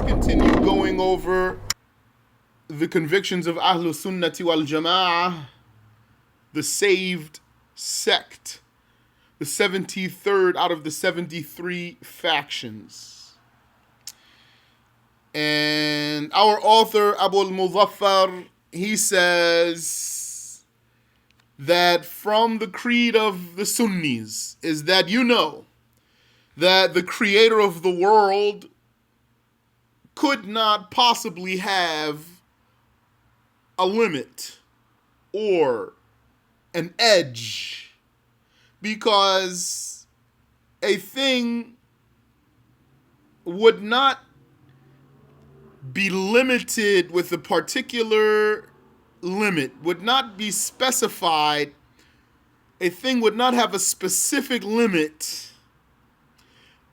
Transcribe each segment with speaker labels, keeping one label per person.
Speaker 1: continue going over the convictions of Ahlus Sunnati wal Jama'ah, the saved sect, the 73rd out of the 73 factions. And our author, Abu al-Muzaffar, he says that from the creed of the Sunnis is that that the creator of the world could not possibly have a limit or an edge, because a thing would not be limited with a particular limit, would not be specified. A thing would not have a specific limit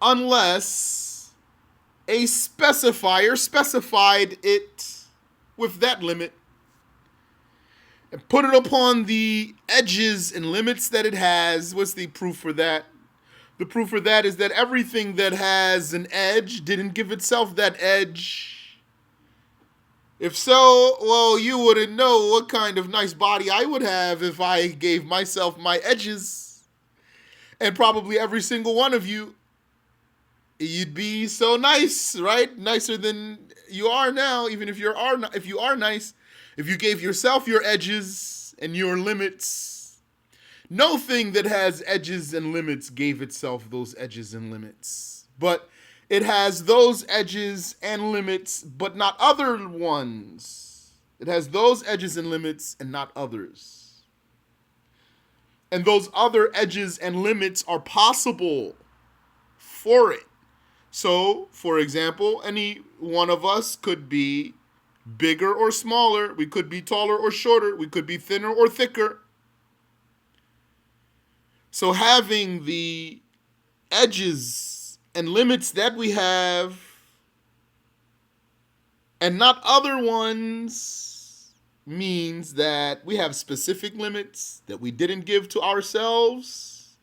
Speaker 1: unless a specifier specified it with that limit and put it upon the edges and limits that it has. What's the proof for that? The proof for that is that everything that has an edge didn't give itself that edge. If so, well, you wouldn't know what kind of nice body I would have if I gave myself my edges. And probably every single one of you, you'd be so nice, right? Nicer than you are now, even if you are nice. If you gave yourself your edges and your limits, no thing that has edges and limits gave itself those edges and limits. But it has those edges and limits, but not other ones. It has those edges and limits and not others. And those other edges and limits are possible for it. So, for example, any one of us could be bigger or smaller. We could be taller or shorter. We could be thinner or thicker. So having the edges and limits that we have and not other ones means that we have specific limits that we didn't give to ourselves.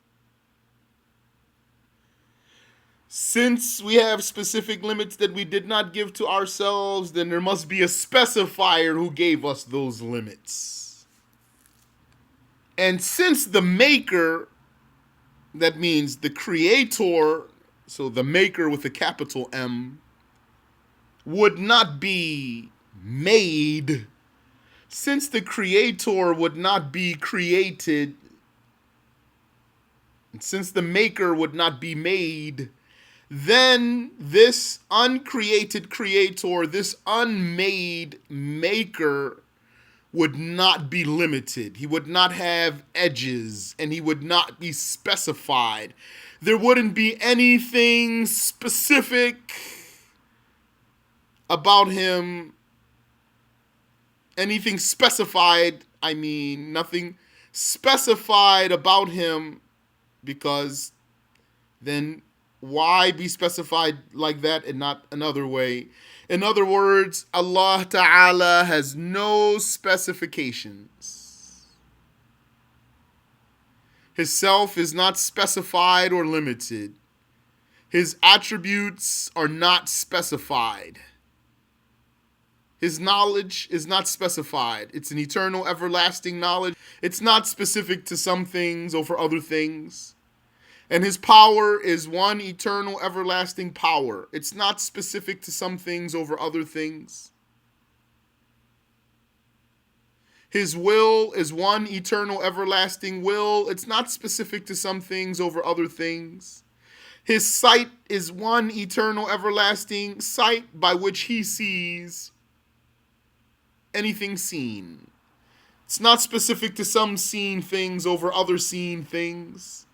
Speaker 1: Since we have specific limits that we did not give to ourselves, then there must be a specifier who gave us those limits. And since the maker, that means the creator, so the maker with a capital M, would not be made, since the creator would not be created, and since the maker would not be made, then this uncreated creator, this unmade maker, would not be limited. He would not have edges, and he would not be specified. There wouldn't be anything specific about him, anything specified, nothing specified about him, because then why be specified like that and not another way? In other words, Allah Ta'ala has no specifications. His self is not specified or limited. His attributes are not specified. His knowledge is not specified. It's an eternal, everlasting knowledge. It's not specific to some things over other things. And his power is one eternal, everlasting power. It's not specific to some things over other things. His will is one eternal, everlasting will. It's not specific to some things over other things. His sight is one eternal, everlasting sight by which he sees anything seen. It's not specific to some seen things over other seen things.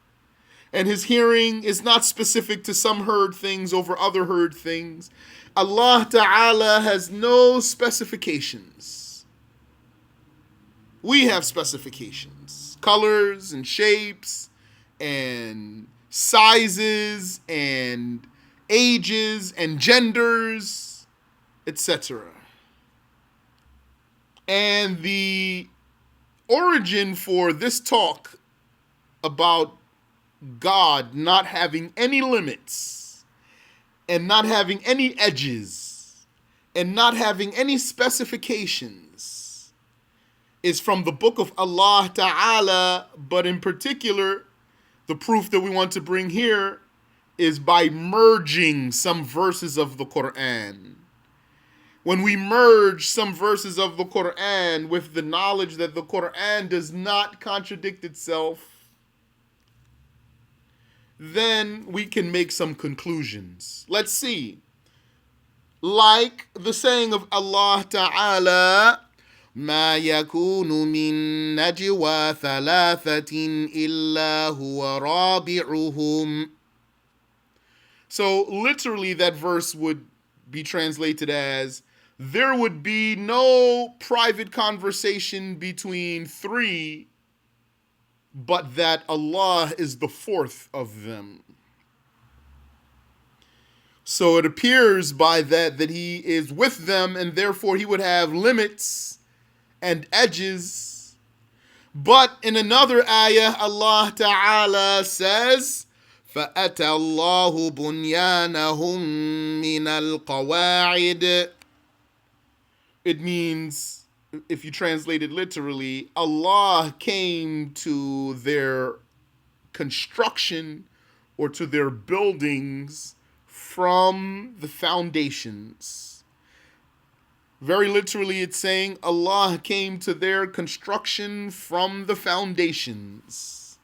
Speaker 1: And his hearing is not specific to some heard things over other heard things. Allah Ta'ala has no specifications. We have specifications. Colors and shapes and sizes and ages and genders, etc. And the origin for this talk about God not having any limits and not having any edges and not having any specifications is from the book of Allah Ta'ala, but in particular, the proof that we want to bring here is by merging some verses of the Quran. When we merge some verses of the Quran with the knowledge that the Quran does not contradict itself, then we can make some conclusions. Let's see. Like the saying of Allah Ta'ala, ما يكون من نجوى ثلاثة إلا هو رابعهم. So literally that verse would be translated as, there would be no private conversation between three, but that Allah is the fourth of them. So it appears by that He is with them, and therefore He would have limits and edges. But in another ayah, Allah Ta'ala says, فَأَتَى اللَّهُ بُنْيَانَهُمْ مِنَ الْقَوَاعِدِ. It means, if you translate it literally, Allah came to their construction or to their buildings from the foundations. Very literally, it's saying Allah came to their construction from the foundations.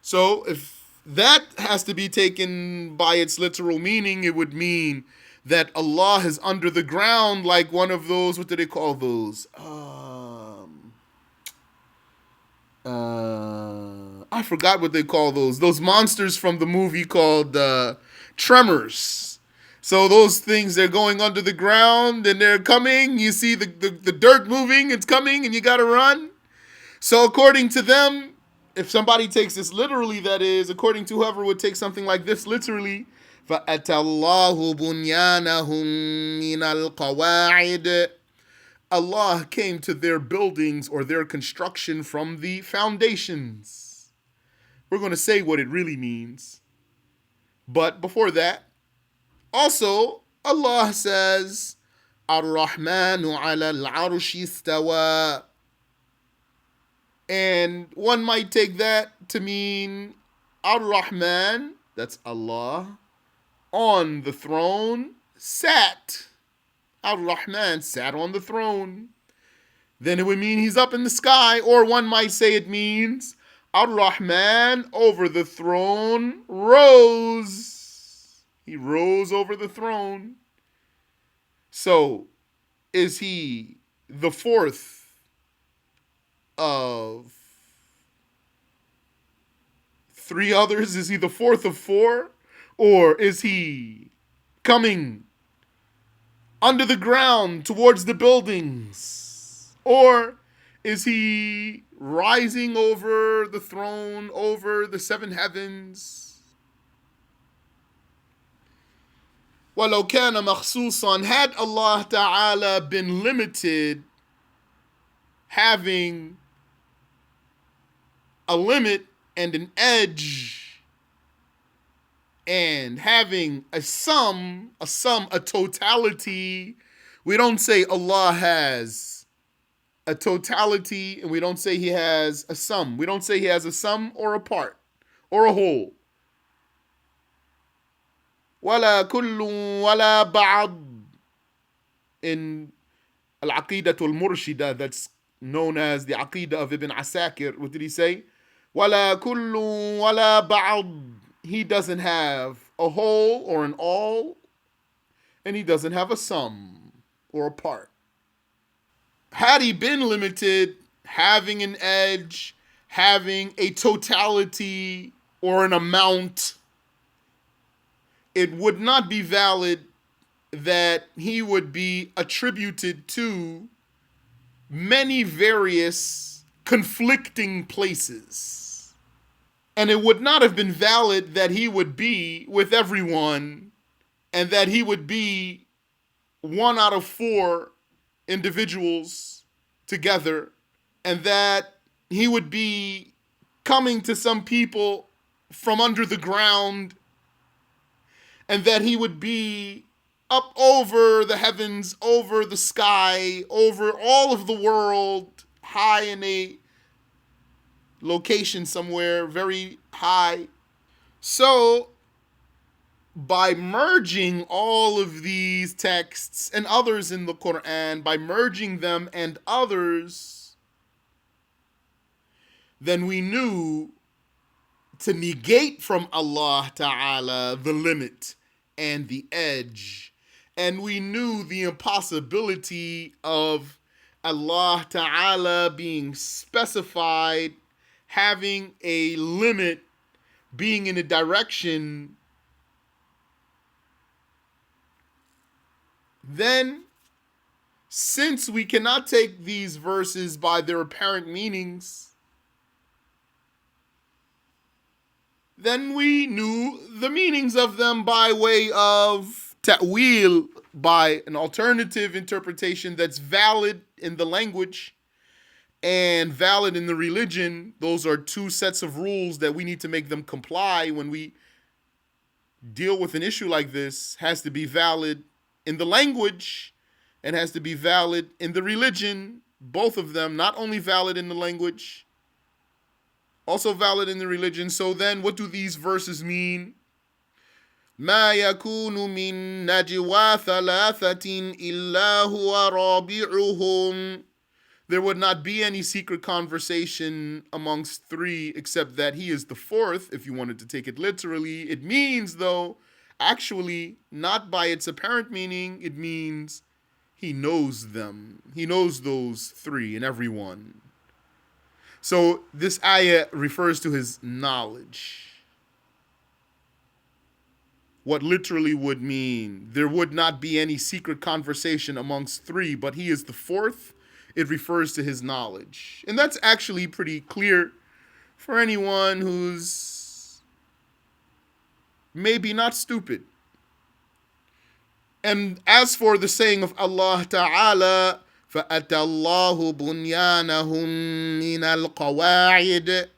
Speaker 1: So if that has to be taken by its literal meaning, it would mean that Allah is under the ground like one of those, what do they call those? I forgot what they call those. Those monsters from the movie called Tremors. So those things, they're going under the ground and they're coming. You see the dirt moving, it's coming, and you got to run. So according to them, if somebody takes this literally, that is, according to whoever would take something like this literally, فَأَتَى اللَّهُ بُنْيَانَهُمْ مِنَ الْقَوَاعِدِ. Allah came to their buildings or their construction from the foundations. We're going to say what it really means. But before that, also, Allah says, Ar-Rahmanu ala al-arshi istawa. And one might take that to mean Ar-Rahman, that's Allah, on the throne, sat. Ar-Rahman sat on the throne. Then it would mean He's up in the sky. Or one might say it means Ar-Rahman over the throne rose. He rose over the throne. So, is He the fourth of three others? Is He the fourth of four? Or is He coming under the ground towards the buildings? Or is He rising over the throne, over the seven heavens? وَلَوْ كَانَ مَخْصُوصًا, had Allah Ta'ala been limited, having a limit and an edge, and having a sum, a totality. We don't say Allah has a totality, and we don't say He has a sum. We don't say He has a sum or a part or a whole. وَلَا كُلٌّ وَلَا بَعْض. In Al-Aqidah al-Murshida, that's known as the Aqidah of Ibn Asakir, what did he say? وَلَا كُلٌّ وَلَا بَعْض. He doesn't have a whole or an all, and He doesn't have a sum or a part. Had He been limited, having an edge, having a totality or an amount, it would not be valid that He would be attributed to many various conflicting places. And it would not have been valid that He would be with everyone and that He would be one out of four individuals together, and that He would be coming to some people from under the ground, and that He would be up over the heavens, over the sky, over all of the world, high in a location somewhere very high. So, by merging all of these texts and others in the Quran, by merging them and others, then we knew to negate from Allah Ta'ala the limit and the edge. And we knew the impossibility of Allah Ta'ala being specified, having a limit, being in a direction. Then, since we cannot take these verses by their apparent meanings, then we knew the meanings of them by way of ta'wil, by an alternative interpretation that's valid in the language and valid in the religion. Those are two sets of rules that we need to make them comply when we deal with an issue like this. Has to be valid in the language and has to be valid in the religion. Both of them, not only valid in the language, also valid in the religion. So then what do these verses mean? ما يكون من نجوى ثلاثة إلا هو رابعهم. There would not be any secret conversation amongst three except that he is the fourth, if you wanted to take it literally. It means, though, actually, not by its apparent meaning, it means he knows them. He knows those three and everyone. So this ayah refers to his knowledge. What literally would mean, there would not be any secret conversation amongst three, but he is the fourth. It refers to his knowledge. And that's actually pretty clear for anyone who's maybe not stupid. And as for the saying of Allah Ta'ala, فَأَتَى اللَّهُ بُنْيَانَهُمْ مِنَ الْقَوَاعِدِ,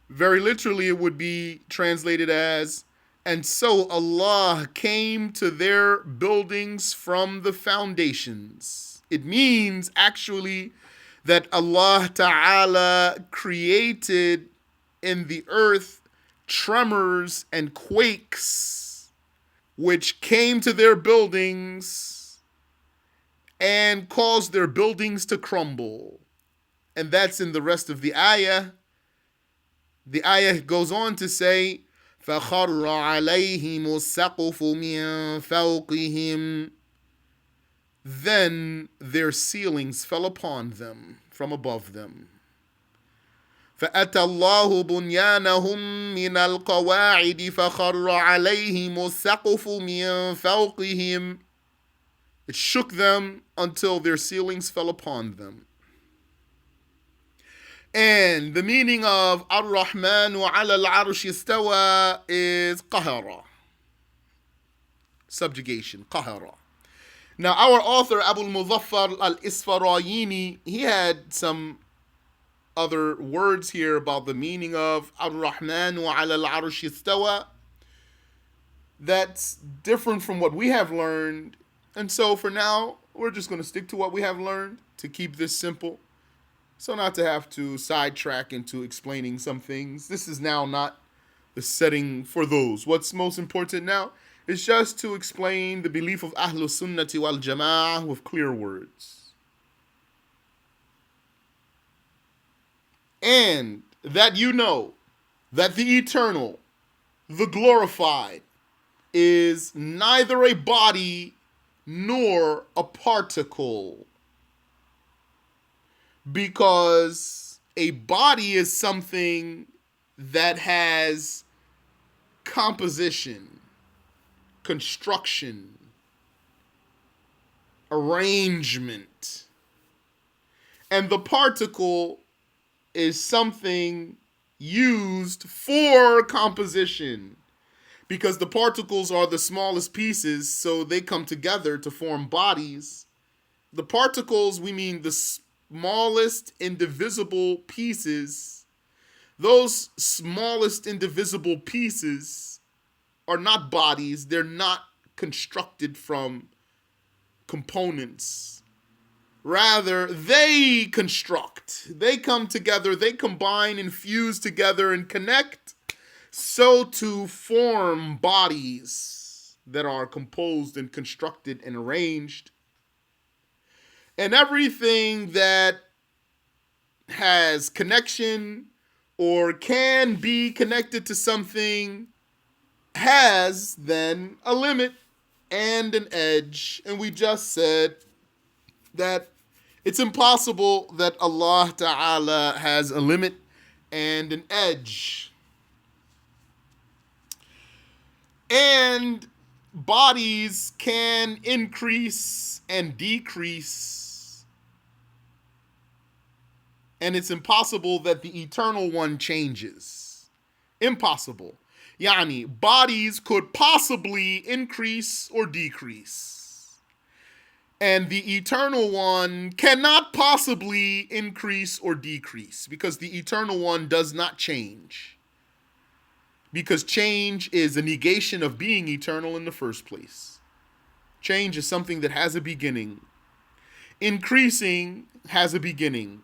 Speaker 1: very literally it would be translated as, and so Allah came to their buildings from the foundations. It means actually that Allah Ta'ala created in the earth tremors and quakes which came to their buildings and caused their buildings to crumble. And that's in the rest of the ayah. The ayah goes on to say, فَخَرَّ عَلَيْهِمُ السَّقْفُ مِنْ فَوْقِهِمْ. Then their ceilings fell upon them from above them. فَأَتَى اللَّهُ بُنْيَانَهُمْ مِنَ الْقَوَاعِدِ فَخَرَّ عَلَيْهِمُ السَّقْفُ مِنْ فَوْقِهِمْ. It shook them until their ceilings fell upon them. And the meaning of Ar-Rahmanu ala al-Arsh istawa is qahara. Subjugation, qahara. Now, our author, Abu al-Muzaffar al-Isfarayini, he had some other words here about the meaning of Ar-Rahmanu ala al-Arsh istawa that's different from what we have learned. And so for now, we're just going to stick to what we have learned to keep this simple. So not to have to sidetrack into explaining some things. This is now not the setting for those. What's most important now is just to explain the belief of Ahlus Sunnati wal Jama'ah with clear words. And that you know that the eternal, the glorified, is neither a body nor a particle. Because a body is something that has composition, construction, arrangement. And the particle is something used for composition. Because the particles are the smallest pieces, so they come together to form bodies. The particles, we mean the smallest indivisible pieces. Those smallest indivisible pieces are not bodies. They're not constructed from components. Rather, they construct. They come together, they combine and fuse together and connect so to form bodies that are composed and constructed and arranged. And everything that has connection or can be connected to something has then a limit and an edge. And we just said that it's impossible that Allah Ta'ala has a limit and an edge. And bodies can increase and decrease. And it's impossible that the eternal one changes. Impossible. Yani, bodies could possibly increase or decrease. And the eternal one cannot possibly increase or decrease because the eternal one does not change. Because change is a negation of being eternal in the first place. Change is something that has a beginning. Increasing has a beginning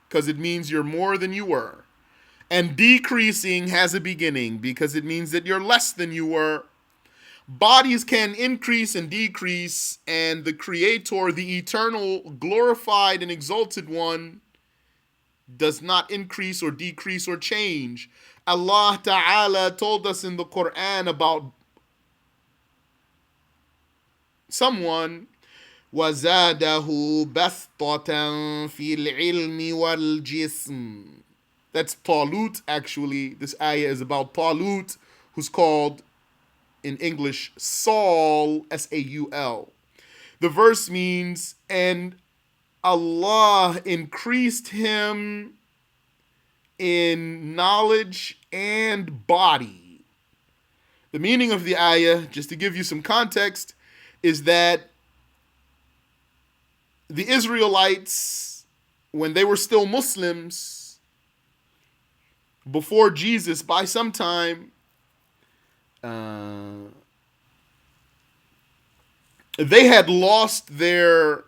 Speaker 1: because it means you're more than you were. And decreasing has a beginning because it means that you're less than you were. Bodies can increase and decrease, and the Creator, the eternal, glorified and exalted one, does not increase or decrease or change. Allah Ta'ala told us in the Quran about someone, وَزَادَهُ بَسْطَةً فِي الْعِلْمِ وَالْجِسْمِ. That's Talut, actually. This ayah is about Talut, who's called, in English, Saul, S-A-U-L. The verse means, and Allah increased him in knowledge and body. The meaning of the ayah, just to give you some context, is that the Israelites, when they were still Muslims, before Jesus, by some time, they had lost their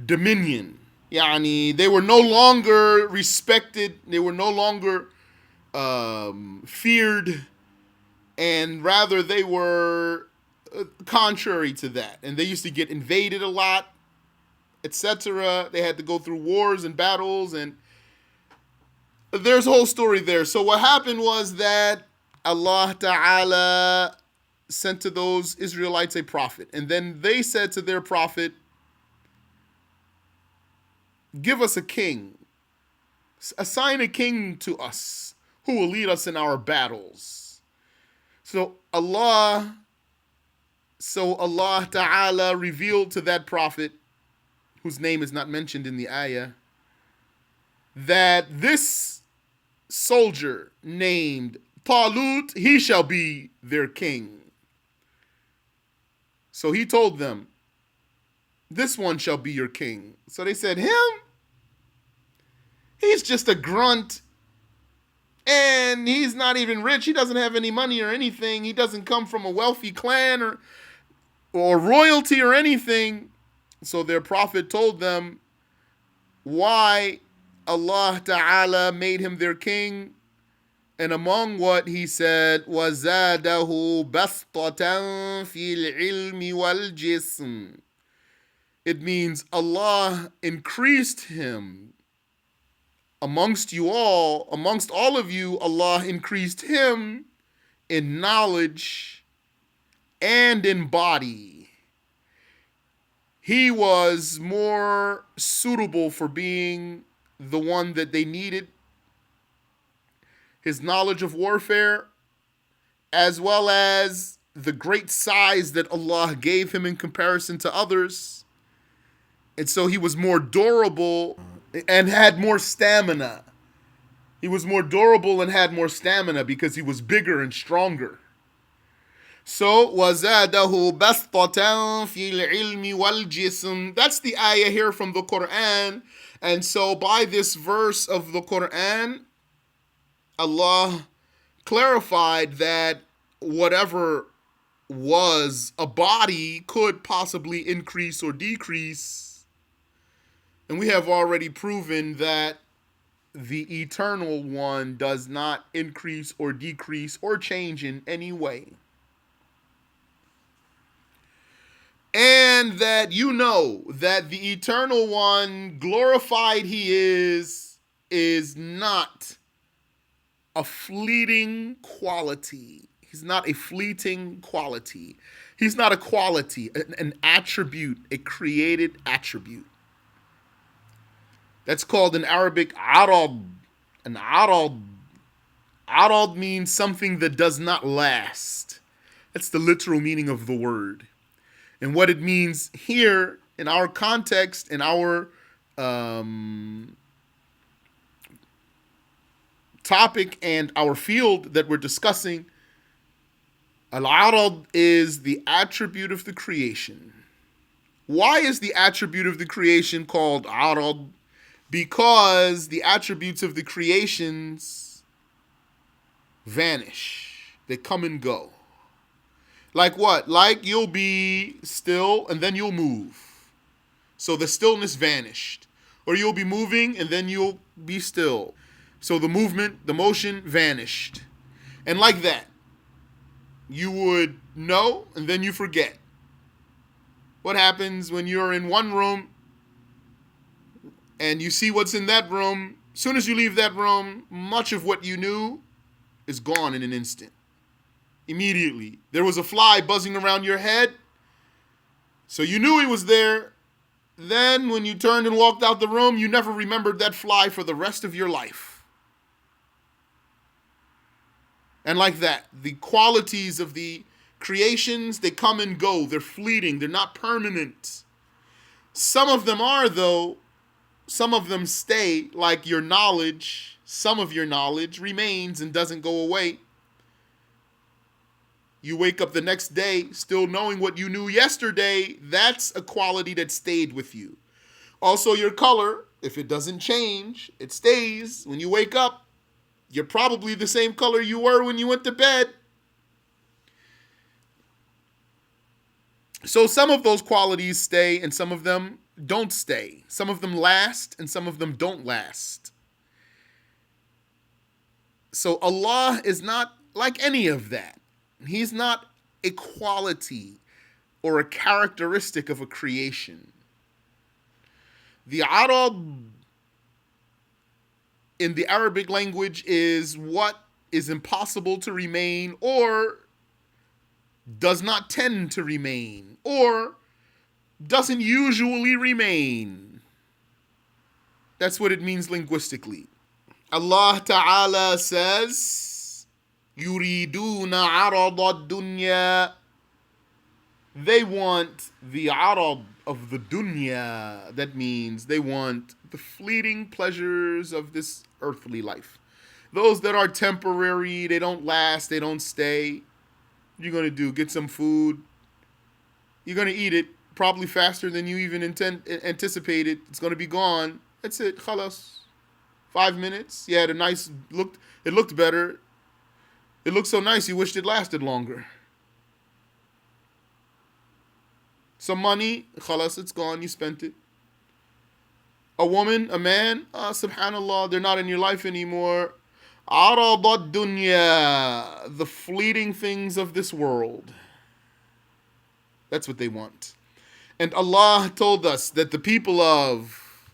Speaker 1: dominion. Yani, they were no longer respected, they were no longer feared, and rather they were contrary to that. And they used to get invaded a lot, etc. They had to go through wars and battles, and there's a whole story there. So what happened was that Allah Ta'ala sent to those Israelites a prophet. And then they said to their prophet, give us a king. Assign a king to us who will lead us in our battles. So Allah Ta'ala revealed to that prophet, whose name is not mentioned in the ayah, that this soldier named Talut, he shall be their king. So he told them, this one shall be your king. So they said, him? He's just a grunt. And he's not even rich. He doesn't have any money or anything. He doesn't come from a wealthy clan or royalty or anything. So their prophet told them why Allah Ta'ala made him their king. And among what he said, وَزَادَهُ بَسْطَةً فِي الْعِلْمِ وَالْجِسْمِ. It means Allah increased him. Amongst all of you, Allah increased him in knowledge and in body. He was more suitable for being the one that they needed. His knowledge of warfare, as well as the great size that Allah gave him in comparison to others. And so he was more durable and had more stamina. He was more durable and had more stamina because he was bigger and stronger. So, وَزَادَهُ بَسْطَةً فِي الْعِلْمِ وَالْجِسْمِ. That's the ayah here from the Quran. And so by this verse of the Quran, Allah clarified that whatever was a body could possibly increase or decrease. And we have already proven that the eternal one does not increase or decrease or change in any way. And that you know that the eternal one, glorified he is not a fleeting quality. He's not a fleeting quality. He's not a quality, an attribute, a created attribute. That's called in Arabic arad. An arad. Arad means something that does not last. That's the literal meaning of the word. And what it means here in our context, in our topic and our field that we're discussing, al-arad is the attribute of the creation. Why is the attribute of the creation called arad? Because the attributes of the creations vanish. They come and go. Like what? Like you'll be still and then you'll move. So the stillness vanished. Or you'll be moving and then you'll be still. So the movement, the motion vanished. And like that, you would know and then you forget. What happens when you're in one room and you see what's in that room? As soon as you leave that room, much of what you knew is gone in an instant. Immediately. There was a fly buzzing around your head, so you knew he was there. Then when you turned and walked out the room, you never remembered that fly for the rest of your life. And like that, the qualities of the creations, they come and go. They're fleeting. They're not permanent. Some of them are, though. Some of them stay, like your knowledge. Some of your knowledge remains and doesn't go away. You wake up the next day still knowing what you knew yesterday. That's a quality that stayed with you. Also, your color, if it doesn't change, it stays. When you wake up, you're probably the same color you were when you went to bed. So some of those qualities stay and some of them don't stay. Some of them last and some of them don't last. So Allah is not like any of that. He's not a quality or a characteristic of a creation. The arad in the Arabic language is what is impossible to remain or does not tend to remain or doesn't usually remain. That's what it means linguistically. Allah Ta'ala says, يُرِيدُونَ عَرَضَ الدُّنْيَا. They want the arad of the dunya. That means they want the fleeting pleasures of this earthly life. Those that are temporary, they don't last, they don't stay. What you're going to do? Get some food. You're going to eat it probably faster than you even anticipated. It's going to be gone. That's it. Khalas. 5 minutes. Yeah, the nice looked. It looked better. It looked so nice, you wished it lasted longer. Some money, khalas, it's gone, you spent it. A woman, a man, subhanallah, they're not in your life anymore. Arad dunya, the fleeting things of this world. That's what they want. And Allah told us that the people of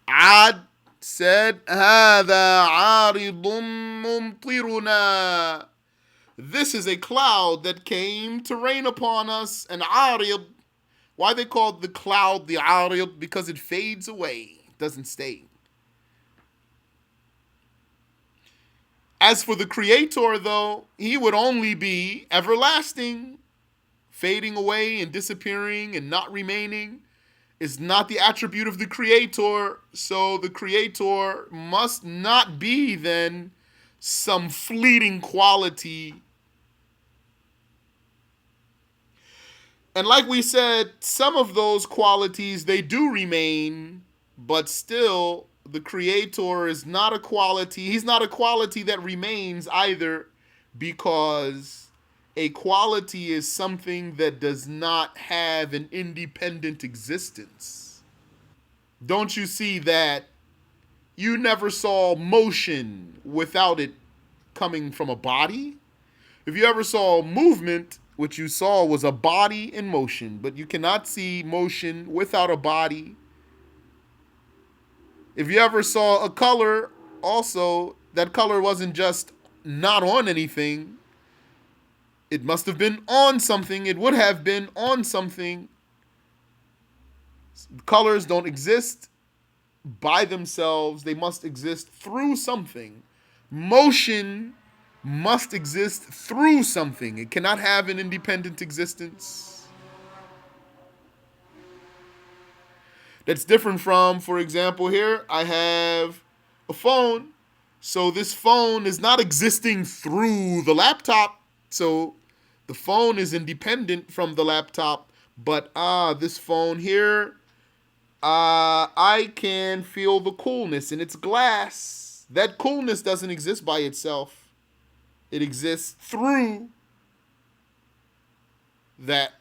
Speaker 1: Ad said, هَذَا عَارِضٌ مُمْطِرُنَا. This is a cloud that came to rain upon us. An arid. Why they called the cloud the arid? Because it fades away. It doesn't stay. As for the Creator, though, He would only be everlasting. Fading away and disappearing and not remaining is not the attribute of the Creator. So the Creator must not be then some fleeting quality. And like we said, some of those qualities, they do remain, but still the Creator is not a quality. He's not a quality that remains either, because A quality is something that does not have an independent existence. Don't you see that you never saw motion without it coming from a body? If you ever saw movement, what you saw was a body in motion, but you cannot see motion without a body. If you ever saw a color, also, that color wasn't just not on anything. It must have been on something. It would have been on something. Colors don't exist by themselves, they must exist through something. Motion must exist through something. It cannot have an independent existence. That's different from, for example, here I have a phone. So this phone is not existing through the laptop. So the phone is independent from the laptop. But this phone here, I can feel the coolness in its glass. That coolness doesn't exist by itself. It exists through that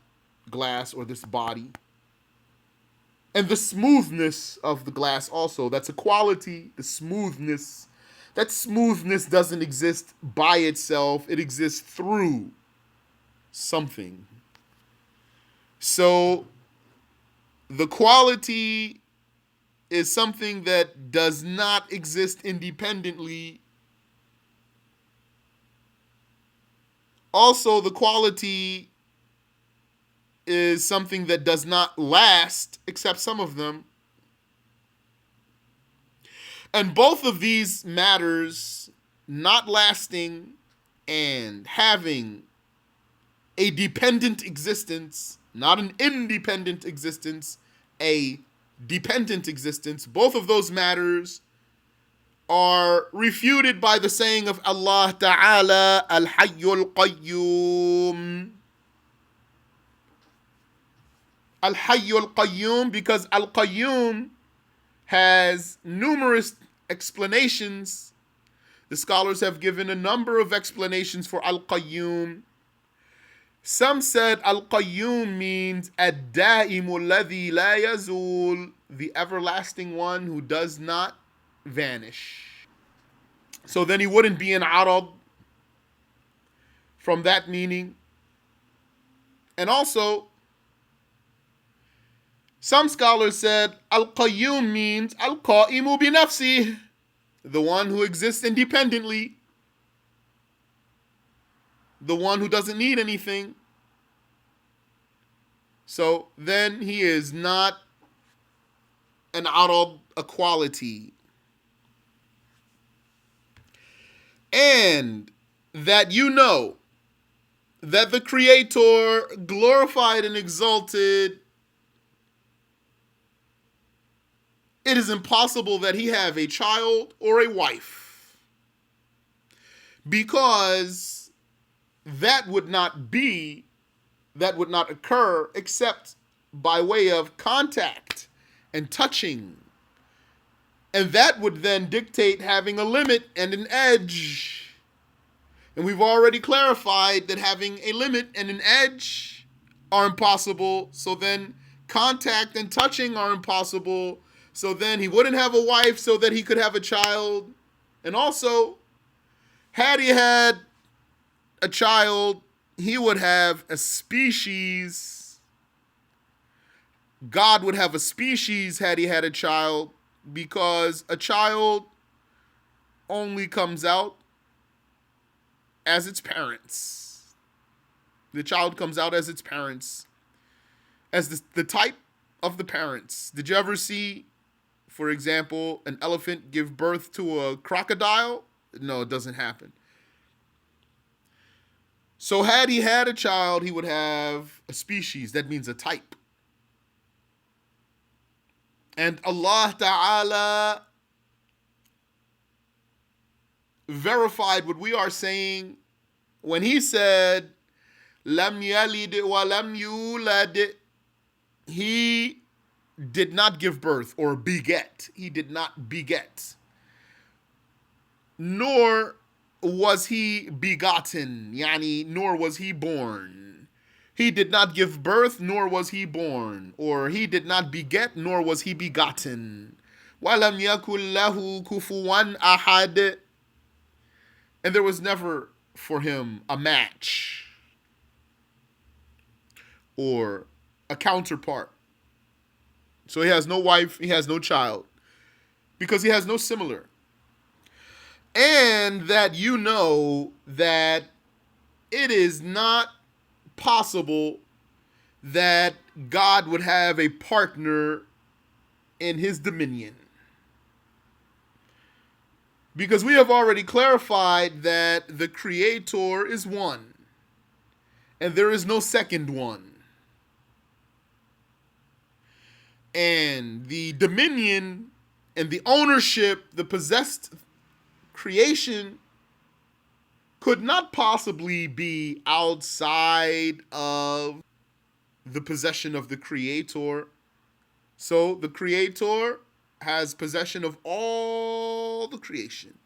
Speaker 1: glass or this body. And the smoothness of the glass also, that's a quality, the smoothness. That smoothness doesn't exist by itself. It exists through something. So the quality is something that does not exist independently. Also, the quality is something that does not last, except some of them. And both of these matters, not lasting and having a dependent existence, not an independent existence, a dependent existence, both of those matters are refuted by the saying of Allah Ta'ala, Al-Hayyul Qayyum. Al-Hayyul Qayyum, because Al-Qayyum has numerous explanations. The scholars have given a number of explanations for Al-Qayyum. Some said Al-Qayyum means Ad-Da'imu alladhi la yazul, the everlasting one who does not vanish. So then he wouldn't be an Arab from that meaning. And also, some scholars said Al-Qayyum means Al-Qa'imu bi nafsi, the one who exists independently, the one who doesn't need anything. So then he is not an Arab, a quality. And that you know that the Creator, glorified and exalted, it is impossible that he have a child or a wife, because that would not occur except by way of contact and touching. And that would then dictate having a limit and an edge. And we've already clarified that having a limit and an edge are impossible. So then contact and touching are impossible. So then he wouldn't have a wife so that he could have a child. And also, had he had a child, he would have a species. God would have a species had he had a child, because a child only comes out as its parents. The child comes out as its parents, as the type of the parents. Did you ever see, for example, an elephant give birth to a crocodile? No, it doesn't happen. So had he had a child, he would have a species. That means a type. And Allah Ta'ala verified what we are saying when he said, Lam yalid wa lam yulad. He did not give birth or beget. He did not beget. Nor was he begotten, yani, nor was he born. He did not give birth, nor was he born. Or he did not beget, nor was he begotten. وَلَمْ يَكُنْ لَهُ كُفُوًا أَحَدٌ. And there was never for him a match or a counterpart. So he has no wife, he has no child, because he has no similar. And that you know that it is not possible that God would have a partner in his dominion. Because we have already clarified that the Creator is one, and there is no second one. And the dominion and the ownership, the possessed creation, could not possibly be outside of the possession of the Creator. So the Creator has possession of all the creation,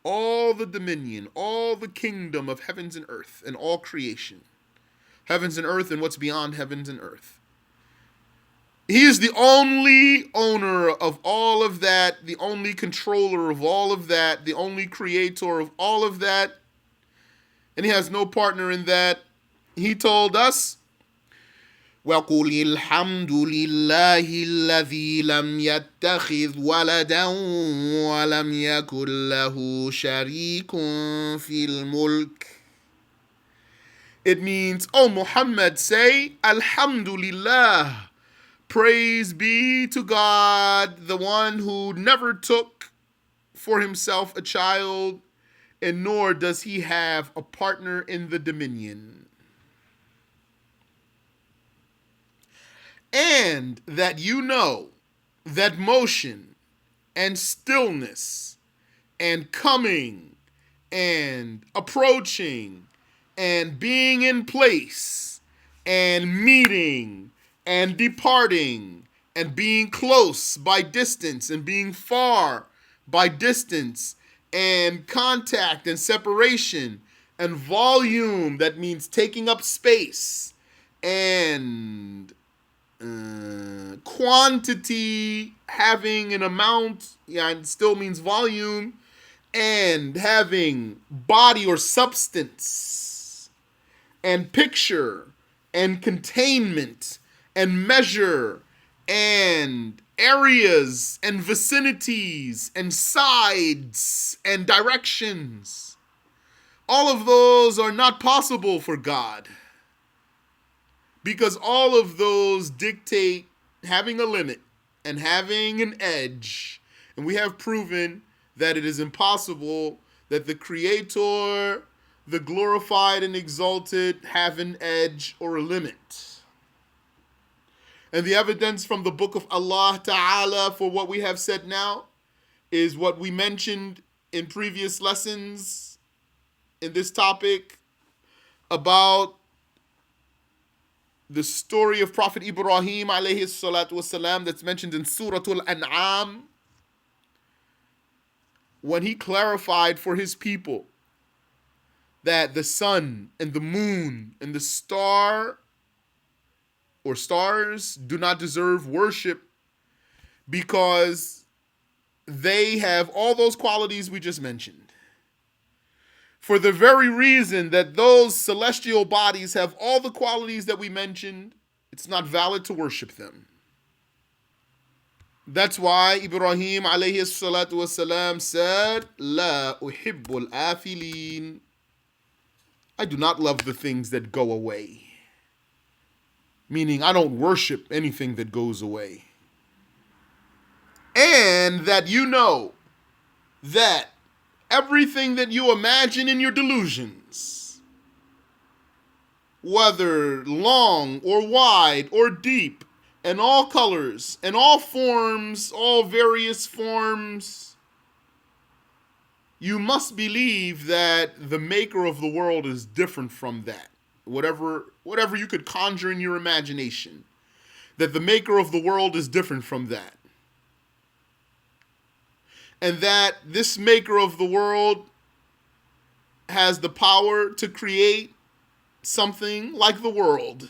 Speaker 1: all the dominion, all the kingdom of heavens and earth, and all creation. Heavens and earth and what's beyond heavens and earth. He is the only owner of all of that, the only controller of all of that, the only creator of all of that, and he has no partner in that. He told us, وَقُلِ الْحَمْدُ لِلَّهِ الَّذِي لَمْ يَتَّخِذْ وَلَدًا وَلَمْ يَكُنْ لَهُ شَرِيكٌ فِي الْمُلْكِ. It means, O Muhammad, say, Alhamdulillah. Praise be to God, the one who never took for himself a child, and nor does he have a partner in the dominion. And that you know that motion and stillness and coming and approaching and being in place and meeting and departing and being close by distance and being far by distance and contact and separation and volume, that means taking up space, and quantity, having an amount, it still means volume, and having body or substance, and picture, and containment, and measure, and areas, and vicinities, and sides, and directions. All of those are not possible for God, because all of those dictate having a limit and having an edge. And we have proven that it is impossible that the Creator, the glorified and exalted, have an edge or a limit. And the evidence from the book of Allah Ta'ala for what we have said now is what we mentioned in previous lessons in this topic about the story of Prophet Ibrahim alayhi salatu wasalam, that's mentioned in Surah Al-An'am, when he clarified for his people that the sun and the moon and the star or stars do not deserve worship because they have all those qualities we just mentioned. For the very reason that those celestial bodies have all the qualities that we mentioned, it's not valid to worship them. That's why Ibrahim alayhi salatu wasalam said, La uhibbul afilin. I do not love the things that go away. Meaning, I don't worship anything that goes away. And that you know that everything that you imagine in your delusions, whether long or wide or deep, and all colors, and all forms, all various forms, you must believe that the maker of the world is different from that. Whatever you could conjure in your imagination, that the maker of the world is different from that. And that this maker of the world has the power to create something like the world.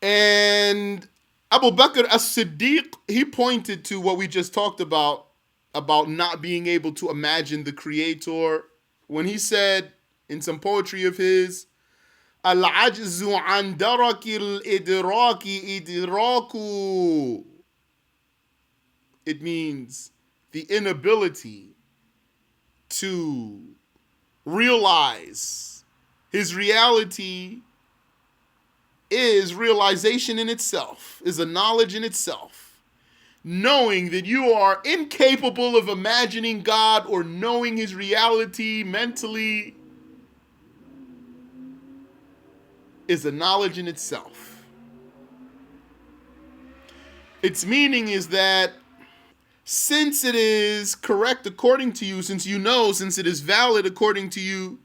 Speaker 1: And Abu Bakr as-Siddiq, he pointed to what we just talked about not being able to imagine the creator, when he said in some poetry of his, Al-ajzu an daraki al-idraki idraku. It means the inability to realize his reality is realization in itself, is a knowledge in itself. Knowing that you are incapable of imagining God or knowing his reality mentally is a knowledge in itself. Its meaning is that since it is correct according to you, since it is valid according to you,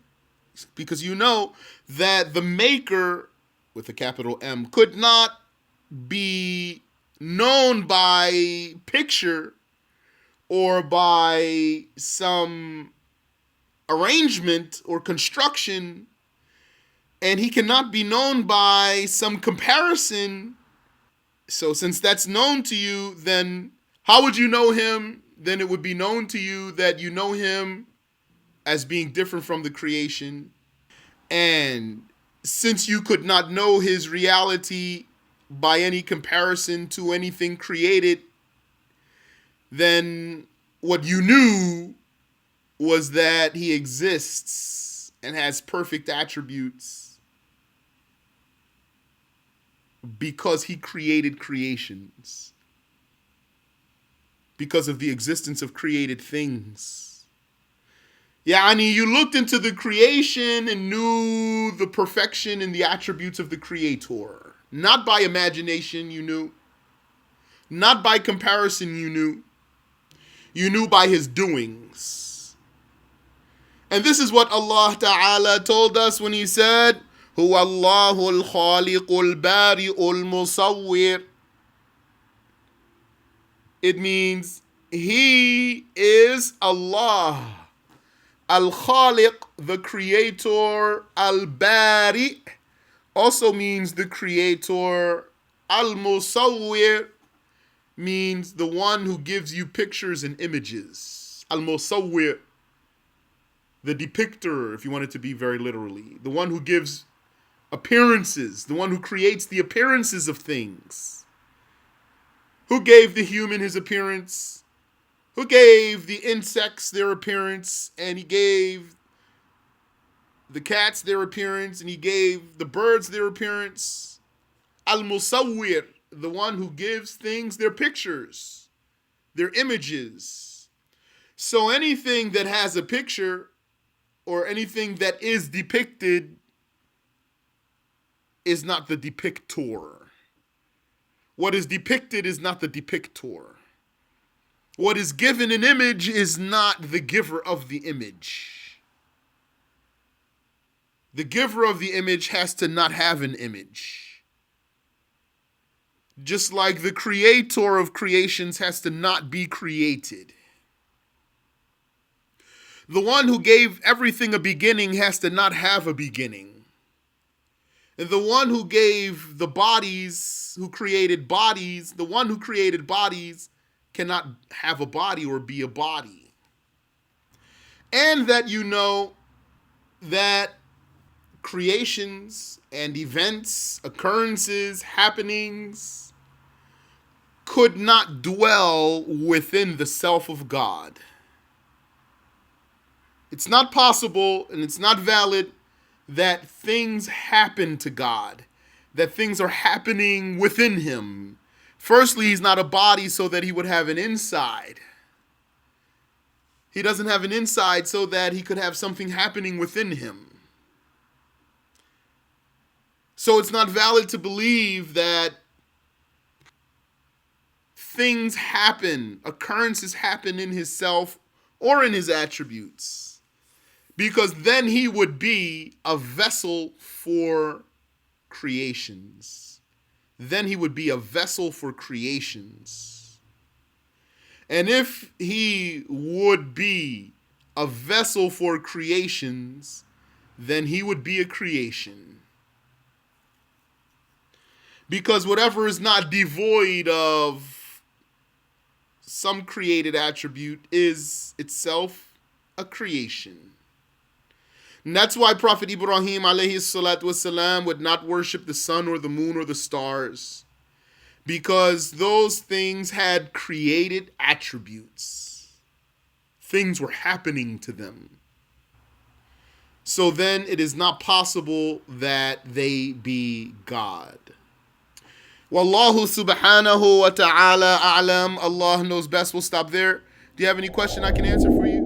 Speaker 1: because you know that the maker, with a capital M, could not be known by picture or by some arrangement or construction, and he cannot be known by some comparison. So since that's known to you, then how would you know him? Then it would be known to you that you know him as being different from the creation. And since you could not know his reality by any comparison to anything created, then what you knew was that he exists and has perfect attributes because he created creations, because of the existence of created things. Yani, you looked into the creation and knew the perfection and the attributes of the creator. Not by imagination, you knew. Not by comparison, you knew. You knew by his doings. And this is what Allah Ta'ala told us when he said, Huwa Allahu al-Khaliqul Bari'ul Musawwir. It means he is Allah, Al-Khaliq, the creator. Al-Bari also means the creator. Al-Musawwir means the one who gives you pictures and images. Al-Musawwir, the depictor, if you want it to be very literally. The one who gives appearances, the one who creates the appearances of things. Who gave the human his appearance? Who gave the insects their appearance? And he gave the cats their appearance, and he gave the birds their appearance. Al-Musawwir, the one who gives things their pictures, their images. So anything that has a picture or anything that is depicted is not the depictor. What is depicted is not the depictor. What is given an image is not the giver of the image. The giver of the image has to not have an image. Just like the creator of creations has to not be created. The one who gave everything a beginning has to not have a beginning. And the one who gave the bodies, who created bodies, the one who created bodies cannot have a body or be a body. And that you know that creations and events, occurrences, happenings could not dwell within the self of God. It's not possible and it's not valid that things happen to God, that things are happening within him. Firstly, he's not a body so that he would have an inside. He doesn't have an inside so that he could have something happening within him. So it's not valid to believe that things happen, occurrences happen in his self or in his attributes. Because then he would be a vessel for creations. Then he would be a vessel for creations. And if he would be a vessel for creations, then he would be a creation. Because whatever is not devoid of some created attribute is itself a creation. And that's why Prophet Ibrahim alayhi salatu wasalam would not worship the sun or the moon or the stars, because those things had created attributes. Things were happening to them. So then it is not possible that they be God. Wallahu subhanahu wa ta'ala a'lam. Allah knows best. We'll stop there. Do you have any question I can answer for you?